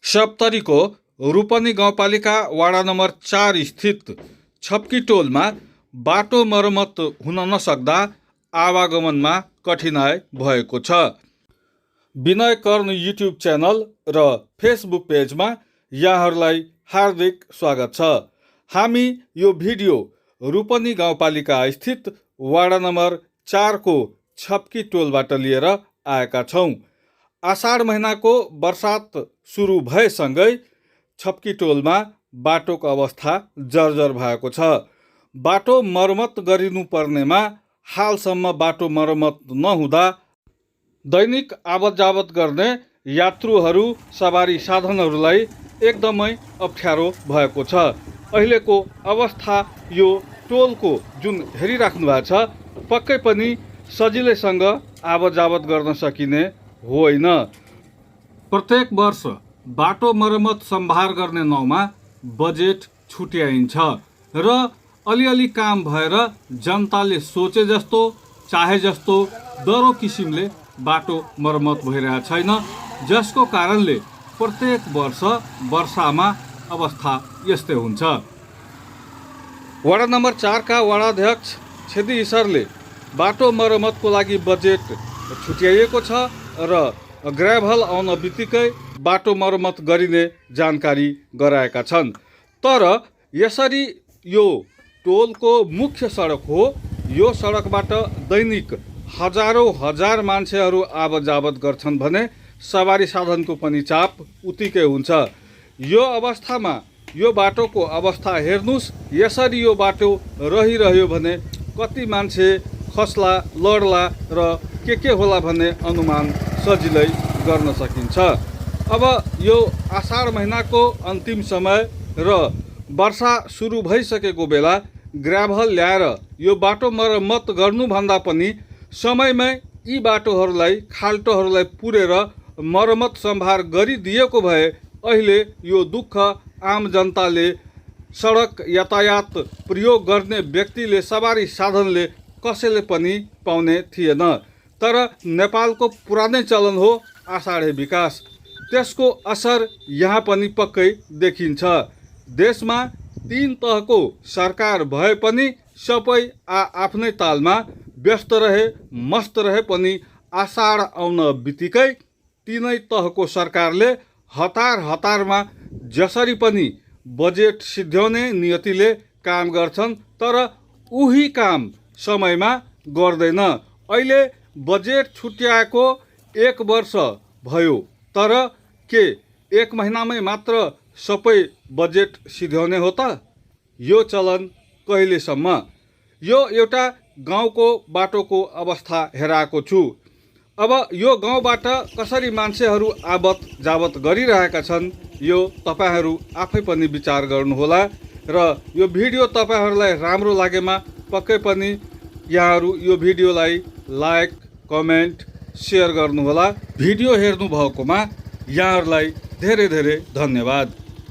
सप्तरीको रूपनी गाउँपालिका वाडा नम्बर 4 स्थित छप्की टोलमा बाटो मर्मत हुन नसक्दा आवागमनमा कठिनाइ भएको छ। विनय कर्ण युट्युब च्यानल र फेसबुक पेजमा यहाँहरूलाई हार्दिक स्वागत छ। हामी यो भिडियो रूपनी गाउँपालिका स्थित वाडा नम्बर 4 को छप्की टोलबाट लिएर आएका छौँ। आषाढ महिनाको बर्सात सुरु भएसँगै छप्की टोलमा बाटोको अवस्था जर्जर भएको छ। बाटो मर्मत गरिनुपर्नेमा हालसम्म बाटो मर्मत नहुँदा दैनिक आवत जावत गर्ने यात्रुहरू सवारी साधनहरूलाई एकदमै अप्ठ्यारो भएको छ। अहिलेको अवस्था यो टोलको जुन हेरिराख्नु भएको छ पक्कै पनि सजिलैसँग आवत जावत गर्न सकिने होइन। प्रत्येक वर्ष बाटो मर्मत सम्भार गर्ने नाउँमा बजेट छुट्याइन्छ र अलिअलि काम भएर जनताले सोचे जस्तो चाहे जस्तो दरो किसिमले बाटो मर्मत भइरहेको छैन, जसको कारणले प्रत्येक वर्ष वर्षामा अवस्था यस्तै हुन्छ। वडा नम्बर 4 का वडाध्यक्ष छेदी ईश्वरले बाटो मर्मतको लागि बजेट छुट्याइएको छ र ग्राभल आउन बित्तिकै बाटो मर्मत गरिने जानकारी गराएका छन्। तर यसरी यो टोलको मुख्य सडक हो, यो सडकबाट दैनिक हजार मान्छेहरू आवत जावत गर्छन् भने सवारी साधनको पनि चाप उतिकै हुन्छ। यो अवस्थामा यो बाटोको अवस्था हेर्नुस्। यसरी यो बाटो रहिरह्यो भने कति मान्छे खस्ला लड्ला र के होला भन्ने अनुमान सजिलै गर्न सकिन्छ। अब यो आषाढ महिनाको अन्तिम समय र वर्षा सुरु भइसकेको बेला ग्राभल ल्याएर यो बाटो मर्मत गर्नुभन्दा पनि समयमै यी बाटोहरूलाई खाल्टोहरूलाई पुरेर मर्मत सम्भार गरिदिएको भए अहिले यो दुःख आम जनताले, सडक यातायात प्रयोग गर्ने व्यक्तिले, सवारी साधनले कसैले पनि पाउने थिएन। तर नेपालको पुरानै चलन हो आषाढे विकास, त्यसको असर यहाँ पनि पक्कै देखिन्छ। देशमा 3 तहको सरकार भए पनि सबै आफ्नै तालमा व्यस्त रहे, मस्त रहे पनि आषाढ आउन बित्तिकै तीनै तहको सरकारले हतारमा जसरी पनि बजेट सिद्ध्याउने नियतिले काम गर्छन्, तर उही काम समयमा गर्दैन। अहिले बजेट छुट्याएको 1 वर्ष भयो, तर के 1 महिनामै मात्र सबै बजेट सिद्ध्याउने हो त? यो चलन कहिलेसम्म? यो एउटा गाउँको बाटोको अवस्था हेराएको छु। अब यो गाउँबाट कसरी मान्छेहरू आवत जावत गरिरहेका छन् यो तपाईहरू आफै पनि विचार गर्नुहोला र यो भिडियो तपाईहरूलाई राम्रो लागेमा पक्कै पनि यहाँहरू यो भिडियोलाई लाइक, कमेन्ट, सेयर गर्नुहोला। भिडियो हेर्नु भएकोमा यहाँहरूलाई धेरै धेरै धन्यवाद।